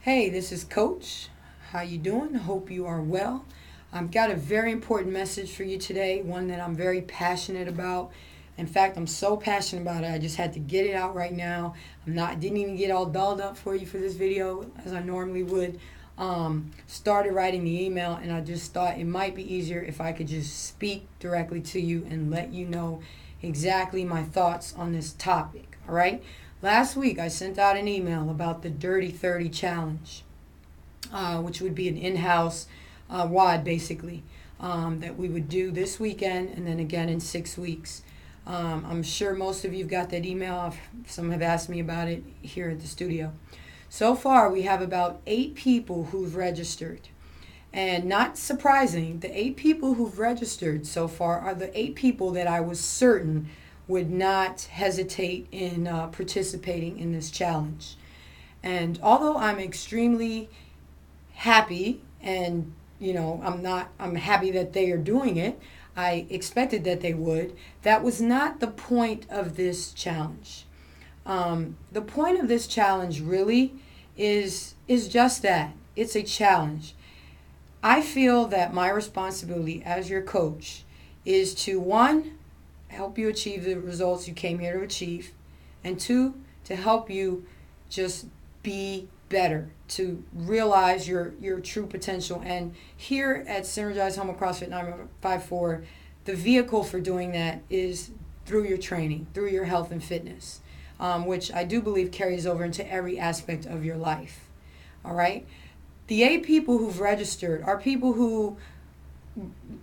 Hey, this is Coach. How you doing? Hope you are well. I've got a very important message for you today, one that I'm very passionate about. In fact, I'm so passionate about it, I just had to get it out right now. Didn't even get all dolled up for you for this video as I normally would. Started writing the email and I just thought it might be easier if I could just speak directly to you and let you know exactly my thoughts on this topic. All right. Last week, I sent out an email about the Dirty 30 Challenge, which would be an in-house WOD, basically, that we would do this weekend and then again in 6 weeks. I'm sure most of you have got that email. Some have asked me about it here at the studio. So far, we have about 8 people who've registered. And not surprising, the 8 people who've registered so far are the 8 people that I was certain would not hesitate in participating in this challenge. And although I'm extremely happy and I'm happy that they are doing it, I expected that they would. That was not the point of this challenge. The point of this challenge really is just that. It's a challenge. I feel that my responsibility as your coach is to, one, help you achieve the results you came here to achieve, and 2, to help you just be better, to realize your true potential. And here at Synergize Home CrossFit 954, the vehicle for doing that is through your training, through your health and fitness, which I do believe carries over into every aspect of your life. All right? The 8 people who've registered are people who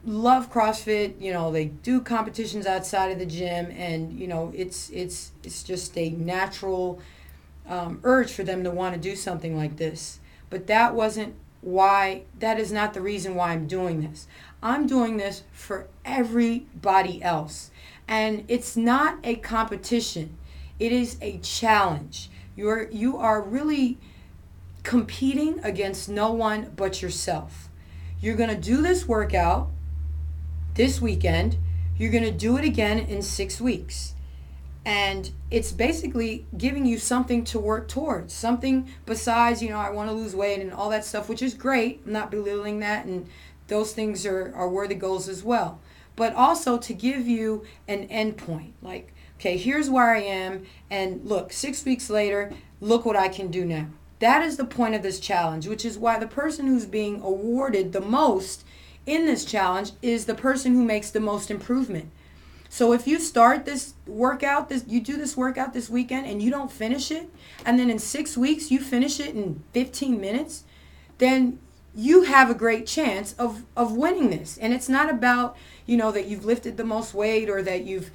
love CrossFit. They do competitions outside of the gym, and it's just a natural urge for them to want to do something like this. But that is not the reason why I'm doing this. I'm doing this for everybody else. And it's not a competition. It is a challenge. You are really competing against no one but yourself. You're going to do this workout this weekend. You're going to do it again in 6 weeks. And it's basically giving you something to work towards. Something besides, I want to lose weight and all that stuff, which is great. I'm not belittling that. And those things are worthy goals as well. But also to give you an end point. Like, okay, here's where I am. And look, 6 weeks later, look what I can do now. That is the point of this challenge, which is why the person who's being awarded the most in this challenge is the person who makes the most improvement. So if you start this workout, you do this workout this weekend and you don't finish it, and then in 6 weeks you finish it in 15 minutes, then you have a great chance of winning this. And it's not about, that you've lifted the most weight or that you've,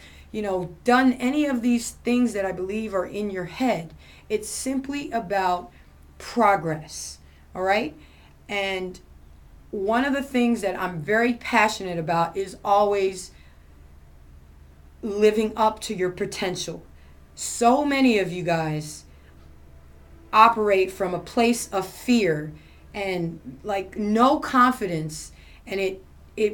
done any of these things that I believe are in your head. It's simply about progress. All right? And one of the things that I'm very passionate about is always living up to your potential. So many of you guys operate from a place of fear and like no confidence, and it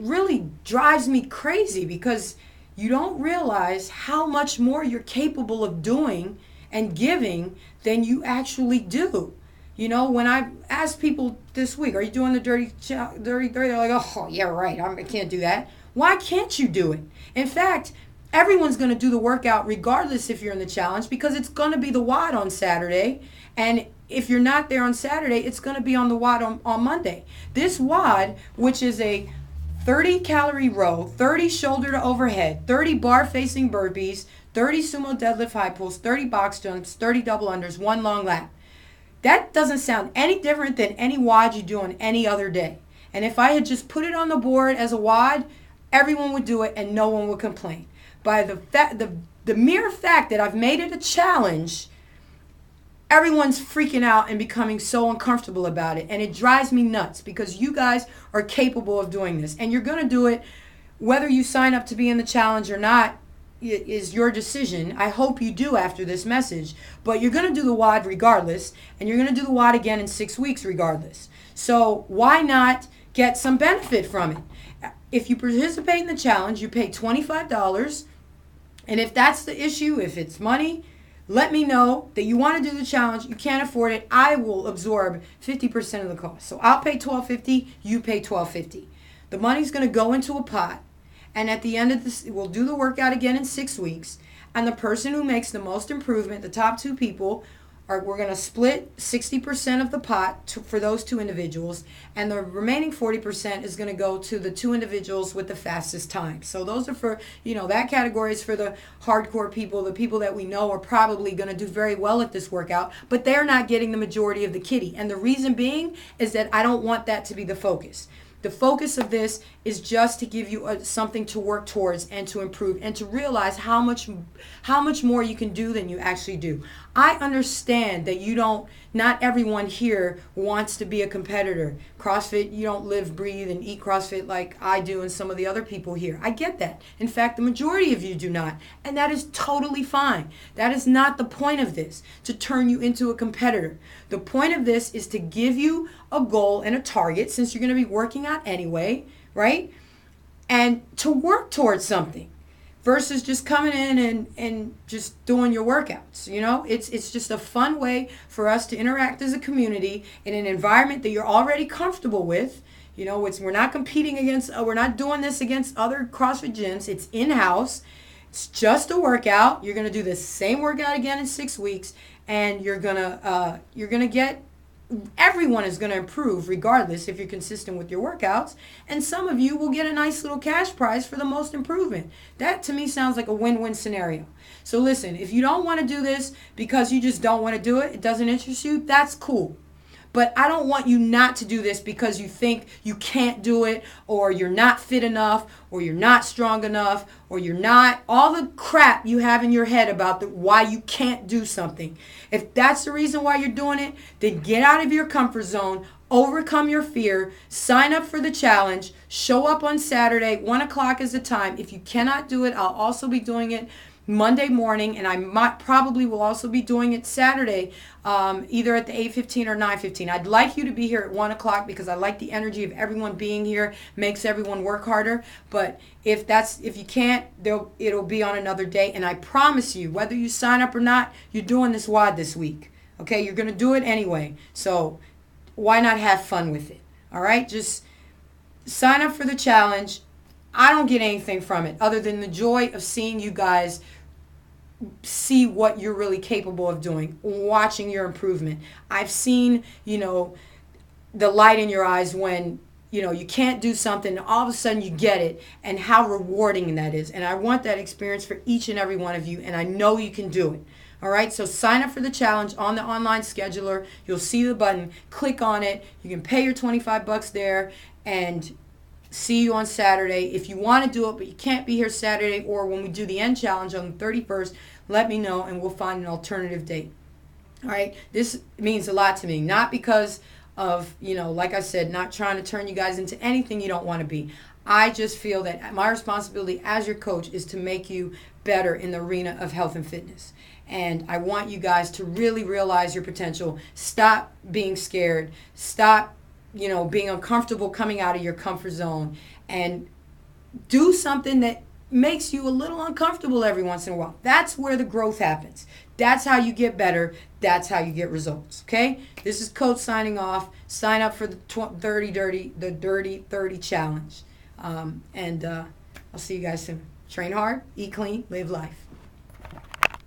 really drives me crazy because you don't realize how much more you're capable of doing and giving than you actually do. When I asked people this week, are you doing the dirty 30? They're like, oh, yeah, right. I can't do that. Why can't you do it? In fact, everyone's going to do the workout regardless if you're in the challenge, because it's going to be the WOD on Saturday. And if you're not there on Saturday, it's going to be on the WOD on Monday. This WOD, which is a 30 calorie row, 30 shoulder to overhead, 30 bar facing burpees, 30 sumo deadlift high pulls, 30 box jumps, 30 double unders, 1 long lap. That doesn't sound any different than any WOD you do on any other day. And if I had just put it on the board as a WOD, everyone would do it and no one would complain. By the mere fact that I've made it a challenge, everyone's freaking out and becoming so uncomfortable about it. And it drives me nuts because you guys are capable of doing this. And you're going to do it whether you sign up to be in the challenge or not. Is your decision. I hope you do after this message, but you're going to do the WOD regardless, and you're going to do the WOD again in 6 weeks regardless. So why not get some benefit from it? If you participate in the challenge, you pay $25, and if that's the issue, if it's money, let me know that you want to do the challenge. You can't afford it. I will absorb 50% of the cost. So I'll pay $12.50. You pay $12.50. The money's going to go into a pot. And at the end of this, we'll do the workout again in 6 weeks. And the person who makes the most improvement, the top 2 people, we're going to split 60% of the pot for those 2 individuals, and the remaining 40% is going to go to the 2 individuals with the fastest time. So those are for, that category is for the hardcore people, the people that we know are probably going to do very well at this workout, but they're not getting the majority of the kitty. And the reason being is that I don't want that to be the focus. The focus of this is just to give you something to work towards and to improve and to realize how much more you can do than you actually do. I understand that not everyone here wants to be a competitor. CrossFit, you don't live, breathe, and eat CrossFit like I do and some of the other people here. I get that. In fact, the majority of you do not. And that is totally fine. That is not the point of this, to turn you into a competitor. The point of this is to give you a goal and a target, since you're going to be working out anyway, right? And to work towards something versus just coming in and just doing your workouts. It's just a fun way for us to interact as a community in an environment that you're already comfortable with. We're not competing we're not doing this against other CrossFit gyms. It's in-house. It's just a workout. You're going to do the same workout again in 6 weeks, and you're going to get, everyone is going to improve regardless if you're consistent with your workouts, and some of you will get a nice little cash prize for the most improvement. That to me sounds like a win-win scenario. So listen, if you don't want to do this because you just don't want to do it, it doesn't interest you, that's cool. But I don't want you not to do this because you think you can't do it, or you're not fit enough, or you're not strong enough, or you're not, all the crap you have in your head about why you can't do something. If that's the reason why you're doing it, then get out of your comfort zone, overcome your fear, sign up for the challenge, show up on Saturday, 1 o'clock is the time. If you cannot do it, I'll also be doing it Monday morning, and I probably will also be doing it Saturday, either at the 8:15 or 9:15. I'd like you to be here at 1 o'clock because I like the energy of everyone being here, makes everyone work harder. But if you can't, it'll be on another day. And I promise you, whether you sign up or not, you're doing this WOD this week. Okay, you're going to do it anyway. So why not have fun with it? All right, just sign up for the challenge. I don't get anything from it other than the joy of seeing you guys see what you're really capable of doing, watching your improvement. I've seen, the light in your eyes when, you can't do something, and all of a sudden you get it, and how rewarding that is. And I want that experience for each and every one of you, and I know you can do it. All right, so sign up for the challenge on the online scheduler. You'll see the button. Click on it. You can pay your $25 there, and see you on Saturday. If you want to do it but you can't be here Saturday, or when we do the end challenge on the 31st, let me know and we'll find an alternative date. All right, this means a lot to me, not because of, like I said, not trying to turn you guys into anything you don't want to be. I just feel that my responsibility as your coach is to make you better in the arena of health and fitness. And I want you guys to really realize your potential. Stop being scared. Stop being uncomfortable coming out of your comfort zone, and do something that makes you a little uncomfortable every once in a while. That's where the growth happens. That's how you get better. That's how you get results. Okay? This is Coach signing off. Sign up for the Dirty 30 challenge. And I'll see you guys soon. Train hard, eat clean, live life.